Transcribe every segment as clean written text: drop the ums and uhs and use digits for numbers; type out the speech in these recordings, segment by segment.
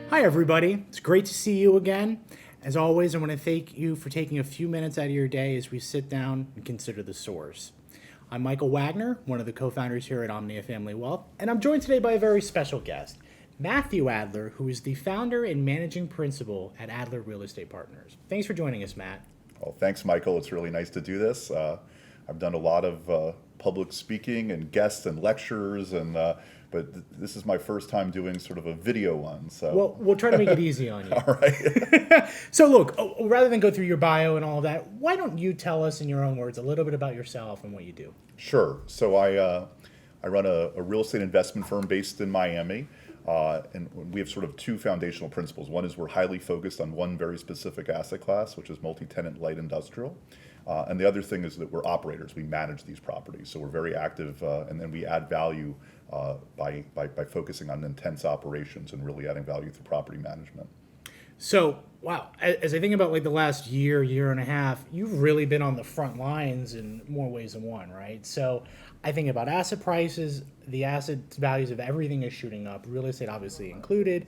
Hi, everybody. It's great to see you again. As always, I want to thank you for taking a few minutes out of your day as we sit down and consider the source. I'm Michael Wagner, one of the co founders here at Omnia Family Wealth, and I'm joined today by a very special guest, Matthew Adler, who is the founder and managing principal at Adler Real Estate Partners. Thanks for joining us, Matt. Well, thanks, Michael. It's really nice to do this. I've done a lot of public speaking and guests and lectures, but this is my first time doing sort of a video one. So, Well, we'll try to make it easy on you. all right. So, look, rather than go through your bio and all of that, why don't you tell us in your own words a little bit about yourself and what you do? Sure. So I run a real estate investment firm based in Miami. And we have sort of two foundational principles. One is we're highly focused on one very specific asset class, which is multi-tenant light industrial. And the other thing is that we're operators. We manage these properties. So we're very active, and then we add value by focusing on intense operations and really adding value through property management. So, wow, as I think about like the last year and a half, you've really been on the front lines in more ways than one, right? So I think about asset prices, the asset values of everything is shooting up, real estate obviously included.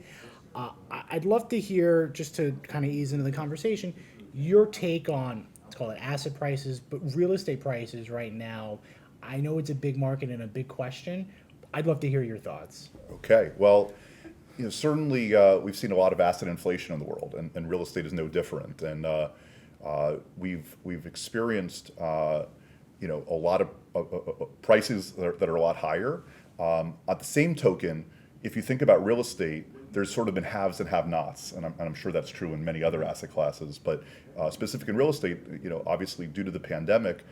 I'd love to hear, just to kind of ease into the conversation, your take on, let's call it asset prices, but real estate prices right now. I know it's a big market and a big question. I'd love to hear your thoughts. Okay. Well, certainly we've seen a lot of asset inflation in the world, and real estate is no different. And we've experienced a lot of prices that are a lot higher. At the same token, if you think about real estate, there's sort of been haves and have-nots, and I'm sure that's true in many other asset classes. But specific in real estate, obviously due to the pandemic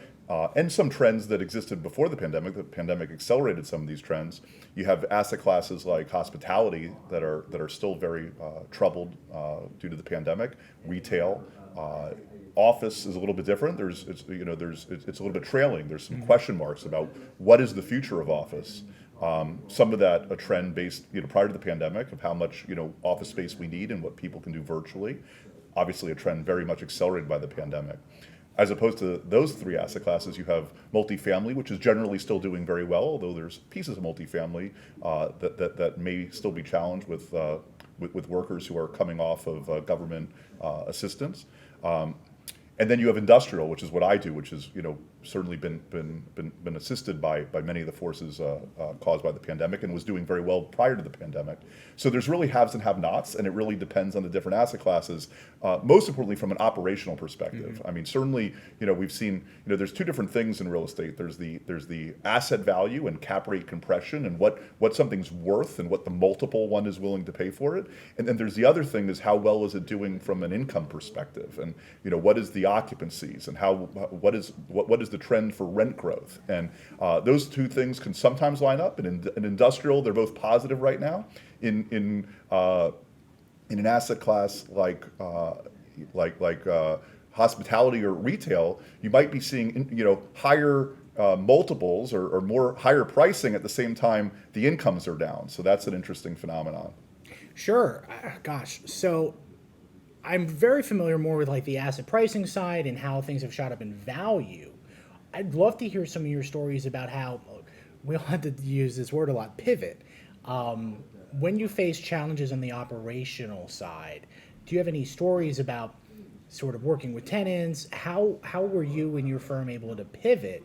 and some trends that existed before the pandemic accelerated some of these trends. You have asset classes like hospitality that are still very troubled due to the pandemic. Retail. Office is a little bit different. It's a little bit trailing. There's some question marks about what is the future of office. Some of that a trend based prior to the pandemic of how much office space we need and what people can do virtually. Obviously, a trend very much accelerated by the pandemic. As opposed to those three asset classes, you have multifamily, which is generally still doing very well, although there's pieces of multifamily that may still be challenged with workers who are coming off of government assistance. And then you have industrial, which is what I do, which has certainly been assisted by many of the forces caused by the pandemic and was doing very well prior to the pandemic. So there's really haves and have-nots, and it really depends on the different asset classes. Most importantly, from an operational perspective, I mean, certainly we've seen there's two different things in real estate. There's the asset value and cap rate compression and what something's worth and what the multiple one is willing to pay for it. And then there's the other thing is how well is it doing from an income perspective, and what is the occupancies and what is the trend for rent growth, and those two things can sometimes line up. And in industrial, they're both positive right now. In an asset class like hospitality or retail, you might be seeing higher multiples or more higher pricing at the same time the incomes are down. So that's an interesting phenomenon. Sure. Gosh. So I'm very familiar more with like the asset pricing side and how things have shot up in value. I'd love to hear some of your stories about how we all had to use this word a lot, pivot. When you face challenges on the operational side, do you have any stories about sort of working with tenants? How were you and your firm able to pivot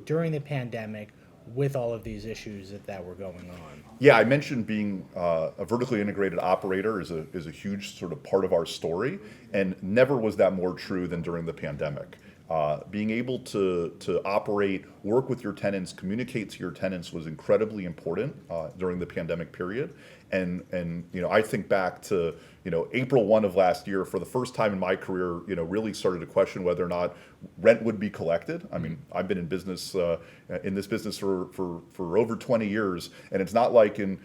during the pandemic with all of these issues that were going on? Yeah, I mentioned being a vertically integrated operator is a huge sort of part of our story, and never was that more true than during the pandemic. Being able to operate, work with your tenants, communicate to your tenants was incredibly important during the pandemic period. And I think back to April 1 of last year, for the first time in my career, really started to question whether or not rent would be collected. I mean, I've been in this business for over 20 years, and it's not like in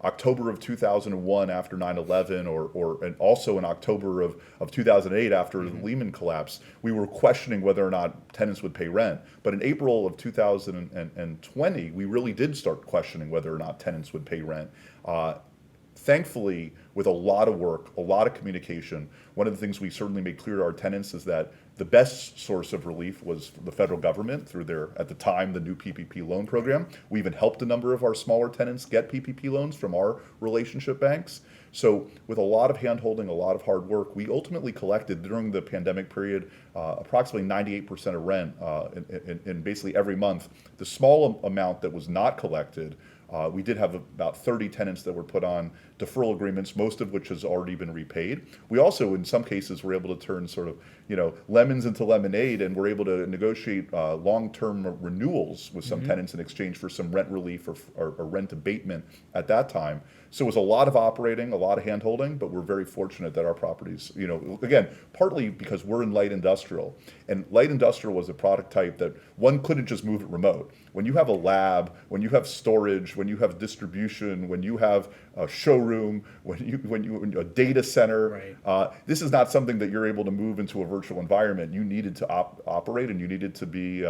October of 2001 after 9/11, and also in October of 2008 after the Lehman collapse, we were questioning whether or not tenants would pay rent. But in April of 2020, we really did start questioning whether or not tenants would pay rent. thankfully, with a lot of work, a lot of communication, one of the things we certainly made clear to our tenants is that the best source of relief was the federal government through their, at the time, the new PPP loan program. We even helped a number of our smaller tenants get PPP loans from our relationship banks. So with a lot of hand-holding, a lot of hard work, we ultimately collected during the pandemic period approximately 98% of rent in basically every month. The small amount that was not collected, we did have about 30 tenants that were put on deferral agreements, most of which has already been repaid. We also, in some cases, were able to turn sort of, lemons into lemonade, and were able to negotiate long-term renewals with some tenants in exchange for some rent relief or rent abatement at that time. So it was a lot of operating, a lot of hand-holding, but we're very fortunate that our properties, again, partly because we're in light industrial, and light industrial was a product type that one couldn't just move it remote. When you have a lab, when you have storage, when you have distribution, when you have a showroom, when you a data center, right. This is not something that you're able to move into a virtual environment. You needed to operate, and you needed to be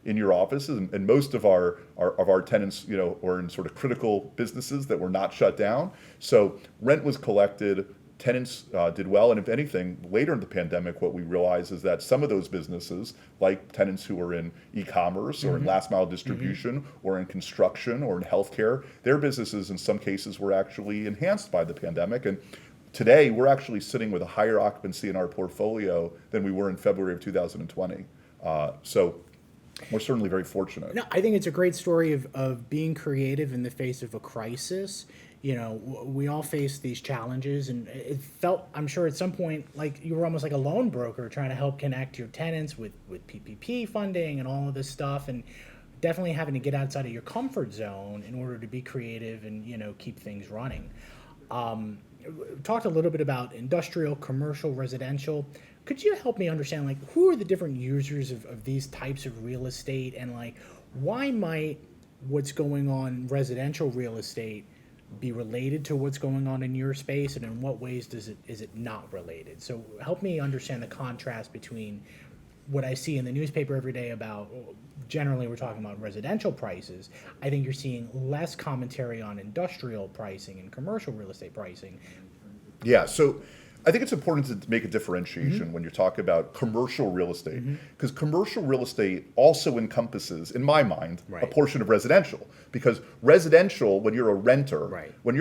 in your offices. And most of our tenants, were in sort of critical businesses that were not shut down. So rent was collected. Tenants did well, and if anything, later in the pandemic, what we realized is that some of those businesses, like tenants who are in e-commerce or in last mile distribution or in construction or in healthcare, their businesses in some cases were actually enhanced by the pandemic. And today, we're actually sitting with a higher occupancy in our portfolio than we were in February of 2020. So we're certainly very fortunate. No, I think it's a great story of being creative in the face of a crisis. We all face these challenges, and it felt, I'm sure at some point, like you were almost like a loan broker trying to help connect your tenants with PPP funding and all of this stuff, and definitely having to get outside of your comfort zone in order to be creative and, keep things running. Talked a little bit about industrial, commercial, residential. Could you help me understand, like, who are the different users of these types of real estate, and like, why might what's going on in residential real estate be related to what's going on in your space, and in what ways is it not related? So help me understand the contrast between what I see in the newspaper every day about, generally we're talking about residential prices. I think you're seeing less commentary on industrial pricing and commercial real estate pricing. Yeah, so I think it's important to make a differentiation when you're talking about commercial real estate, because commercial real estate also encompasses, in my mind, a portion of residential. Because residential, when you're a renter, and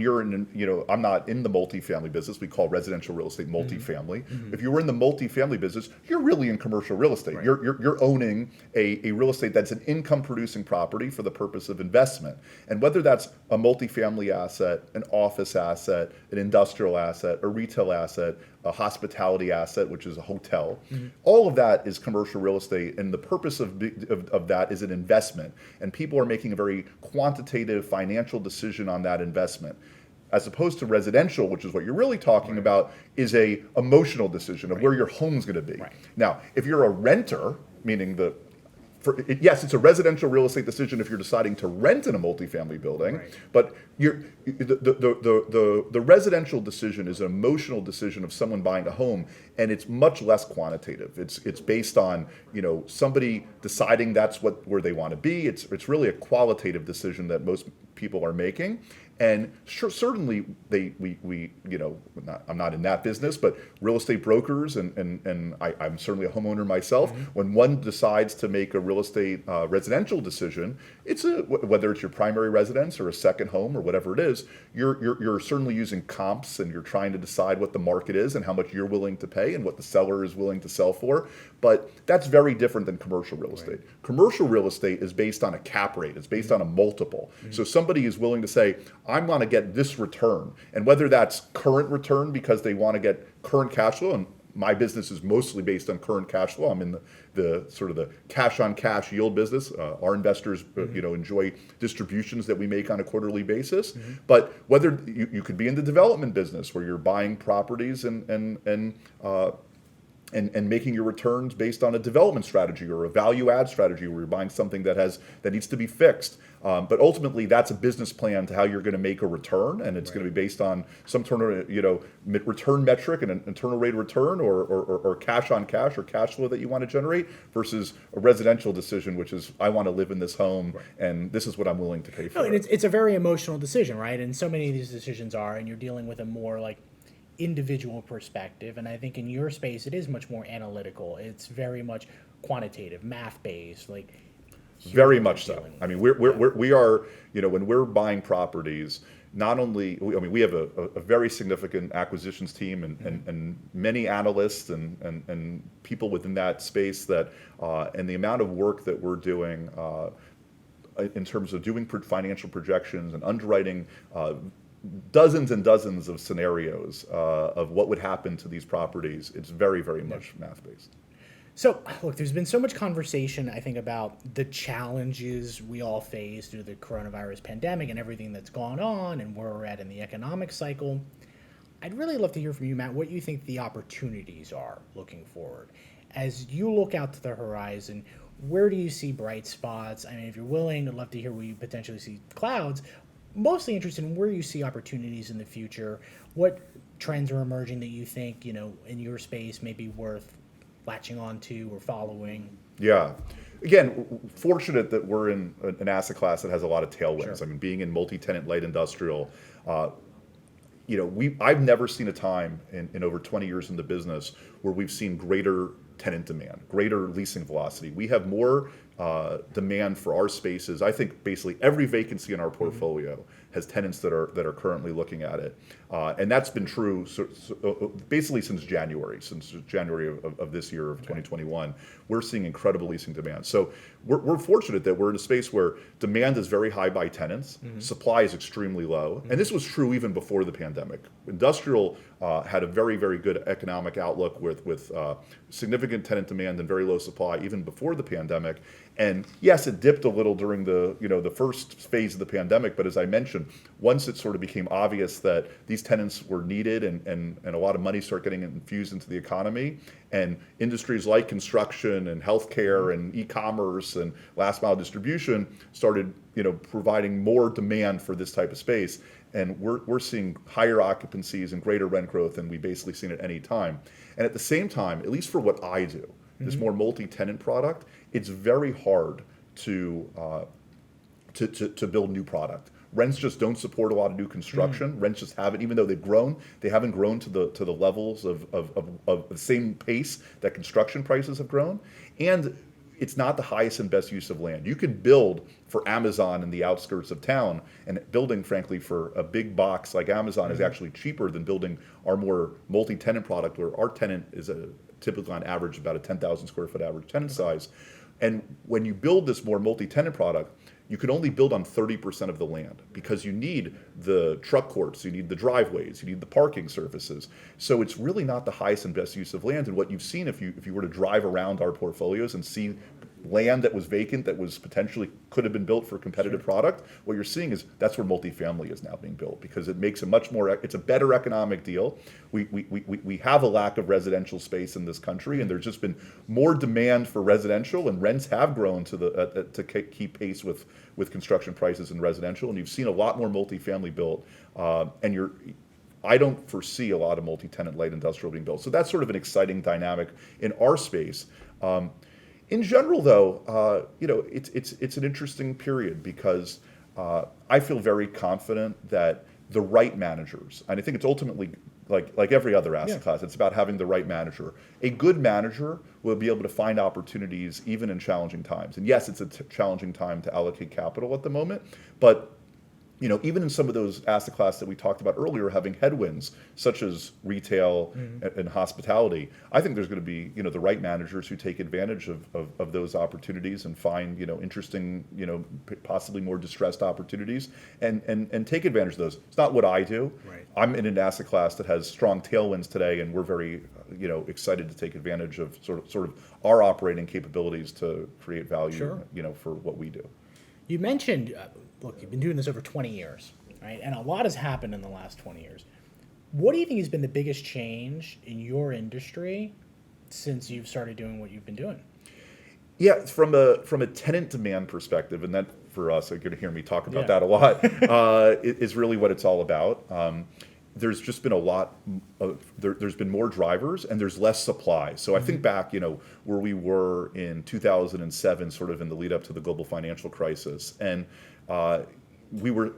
you're in, I'm not in the multifamily business. We call residential real estate multifamily. If you were in the multifamily business, you're really in commercial real estate. You're owning a real estate that's an income-producing property for the purpose of investment. And whether that's a multifamily asset, an office asset, an industrial asset, a retail asset, a hospitality asset, which is a hotel. All of that is commercial real estate, and the purpose of that is an investment. And people are making a very quantitative financial decision on that investment. As opposed to residential, which is what you're really talking about, is a emotional decision of where your home's going to be. Now, if you're a renter, meaning yes, it's a residential real estate decision if you're deciding to rent in a multifamily building, but the residential decision is an emotional decision of someone buying a home, and it's much less quantitative. It's based on somebody deciding that's where they want to be. It's really a qualitative decision that most people are making. And certainly I'm not in that business, but real estate brokers and I'm certainly a homeowner myself. When one decides to make a real estate residential decision, whether it's your primary residence or a second home or whatever it is, you're certainly using comps, and you're trying to decide what the market is and how much you're willing to pay and what the seller is willing to sell for. But that's very different than commercial real estate. Commercial real estate is based on a cap rate. It's based on a multiple. So somebody is willing to say, I'm going to get this return. And whether that's current return because they want to get current cash flow, and my business is mostly based on current cash flow. I'm in the sort of the cash on cash yield business. Our investors, enjoy distributions that we make on a quarterly basis. But whether you could be in the development business where you're buying properties and and making your returns based on a development strategy or a value add strategy where you're buying something that needs to be fixed. But ultimately, that's a business plan to how you're going to make a return, and it's going to be based on some return metric and an internal rate of return, or cash on cash or cash flow that you want to generate, versus a residential decision, which is I want to live in this home, and this is what I'm willing to pay for. No, and it's a very emotional decision, right? And so many of these decisions are, and you're dealing with a more like individual perspective. And I think in your space, it is much more analytical. It's very much quantitative, math based, like. Very much so. I mean, we are, when we're buying properties, not only, we have a very significant acquisitions team and many analysts and people within that space that, and the amount of work that we're doing in terms of doing financial projections and underwriting dozens and dozens of scenarios of what would happen to these properties. It's very, very much math-based. So, look, there's been so much conversation, I think, about the challenges we all face through the coronavirus pandemic and everything that's gone on and where we're at in the economic cycle. I'd really love to hear from you, Matt, what you think the opportunities are looking forward. As you look out to the horizon, where do you see bright spots? I mean, if you're willing, I'd love to hear where you potentially see clouds. Mostly interested in where you see opportunities in the future. What trends are emerging that you think, in your space may be worth latching onto or following? Yeah. Again, fortunate that we're in an asset class that has a lot of tailwinds. Sure. I mean, being in multi-tenant light industrial, I've never seen a time in over 20 years in the business where we've seen greater tenant demand, greater leasing velocity. We have more demand for our spaces. I think basically every vacancy in our portfolio has tenants that are currently looking at it, and that's been true basically since January of this year of 2021. We're seeing incredible leasing demand. So we're fortunate that we're in a space where demand is very high by tenants, supply is extremely low, and this was true even before the pandemic. Industrial had a very, very good economic outlook with significant tenant demand and very low supply even before the pandemic. And yes, it dipped a little during the first phase of the pandemic, but as I mentioned, once it sort of became obvious that these tenants were needed and a lot of money started getting infused into the economy, and industries like construction and healthcare and e-commerce and last mile distribution started providing more demand for this type of space. And we're seeing higher occupancies and greater rent growth than we've basically seen at any time. And at the same time, at least for what I do, this more multi-tenant product, it's very hard to build new product. Rents just don't support a lot of new construction. Rents just haven't, even though they've grown, they haven't grown to the levels of the same pace that construction prices have grown. And it's not the highest and best use of land. You can build for Amazon in the outskirts of town, and building, frankly, for a big box like Amazon is actually cheaper than building our more multi-tenant product, where our tenant is typically on average about a 10,000 square foot average tenant size. And when you build this more multi-tenant product, you can only build on 30% of the land because you need the truck courts, you need the driveways, you need the parking surfaces. So it's really not the highest and best use of land. And what you've seen, if you were to drive around our portfolios and see land that was vacant that was potentially could have been built for a competitive product, what you're seeing is that's where multifamily is now being built, because it makes it's a better economic deal. We have a lack of residential space in this country, and there's just been more demand for residential, and rents have grown to keep pace with construction prices in residential, and you've seen a lot more multifamily built, I don't foresee a lot of multi-tenant light industrial being built. So that's sort of an exciting dynamic in our space. In general, though, it's an interesting period because I feel very confident that the right managers, and I think it's ultimately like every other asset class, it's about having the right manager. A good manager will be able to find opportunities even in challenging times. And yes, it's a challenging time to allocate capital at the moment, but even in some of those asset classes that we talked about earlier, having headwinds, such as retail and hospitality, I think there's going to be, the right managers who take advantage of those opportunities and find, interesting, possibly more distressed opportunities and take advantage of those. It's not what I do. Right. I'm in an asset class that has strong tailwinds today, and we're very, excited to take advantage of sort of our operating capabilities to create value, Sure. For what we do. You mentioned, look, you've been doing this over 20 years, right? And a lot has happened in the last 20 years. What do you think has been the biggest change in your industry since you've started doing what you've been doing? Yeah, from a tenant demand perspective, and that for us, you're going to hear me talk about Yeah. that a lot, is really what it's all about. There's just been a lot of, there's been more drivers and there's less supply. So I think back, where we were in 2007, sort of in the lead up to the global financial crisis, and we were,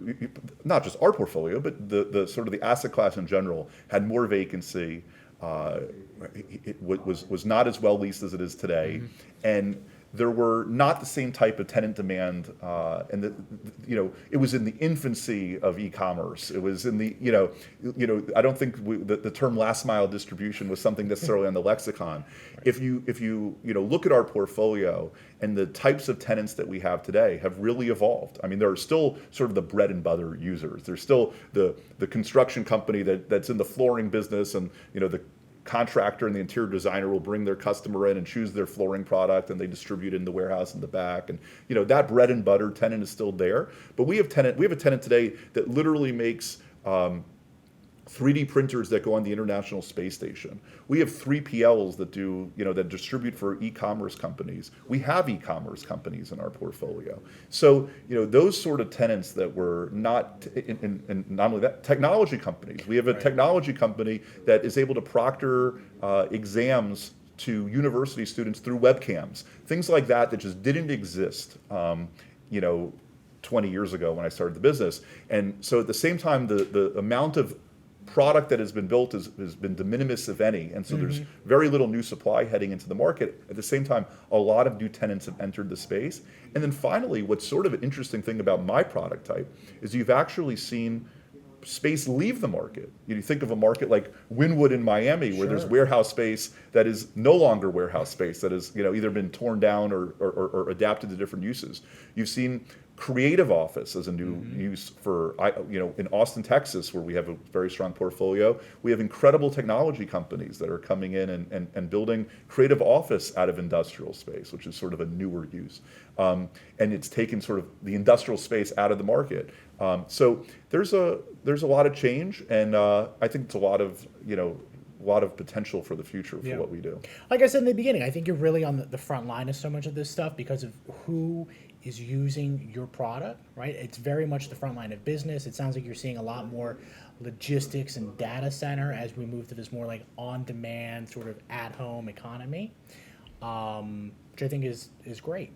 not just our portfolio, but the sort of the asset class in general had more vacancy. It was not as well leased as it is today, and there were not the same type of tenant demand, and it was in the infancy of e-commerce. It was in the I don't think the term last mile distribution was something necessarily on the lexicon. If you look at our portfolio and the types of tenants that we have today have really evolved. I mean, there are still sort of the bread and butter users. There's still the construction company that's in the flooring business, and the contractor and the interior designer will bring their customer in and choose their flooring product, and they distribute it in the warehouse in the back. And that bread and butter tenant is still there. But we have a tenant today that literally makes 3D printers that go on the International Space Station. We have 3PLs that do, that distribute for e-commerce companies. We have e-commerce companies in our portfolio. So, those sort of tenants that were not, and not only that, technology companies. We have a technology company that is able to proctor exams to university students through webcams. Things like that just didn't exist, 20 years ago when I started the business. And so at the same time, the amount of product that has been built has been de minimis, if any, and so there's very little new supply heading into the market. At the same time, a lot of new tenants have entered the space. And then finally, what's sort of an interesting thing about my product type is you've actually seen space leave the market. You think of a market like Wynwood in Miami, where there's warehouse space that is no longer warehouse space, that has either been torn down or adapted to different uses. You've seen creative office as a new use for, in Austin, Texas, where we have a very strong portfolio. We have incredible technology companies that are coming in and building creative office out of industrial space, which is sort of a newer use. And it's taken sort of the industrial space out of the market. So there's a lot of change, and I think it's a lot of potential for the future for what we do. Like I said in the beginning, I think you're really on the front line of so much of this stuff because of who is using your product, right? It's very much the front line of business. It sounds like you're seeing a lot more logistics and data center as we move to this more like on-demand sort of at-home economy, which I think is great.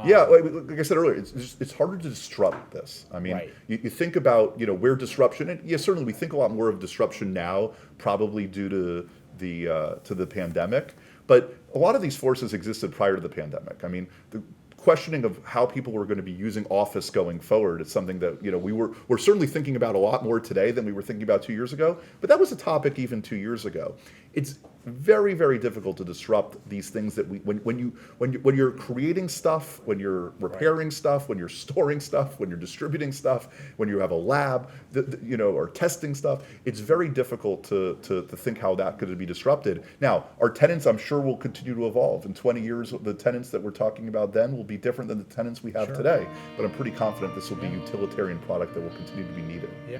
Yeah, like I said earlier, it's harder to disrupt this. I mean, you think about where disruption, and certainly we think a lot more of disruption now, probably due to the pandemic. But a lot of these forces existed prior to the pandemic. I mean, the questioning of how people were going to be using office going forward is something that we're certainly thinking about a lot more today than we were thinking about 2 years ago. But that was a topic even 2 years ago. It's very, very difficult to disrupt these things that when you're creating stuff, when you're repairing stuff, when you're storing stuff, when you're distributing stuff, when you have a lab, or testing stuff. It's very difficult to think how that could be disrupted. Now, our tenants, I'm sure, will continue to evolve. In 20 years, the tenants that we're talking about then will be different than the tenants we have today. But I'm pretty confident this will be a utilitarian product that will continue to be needed. Yeah.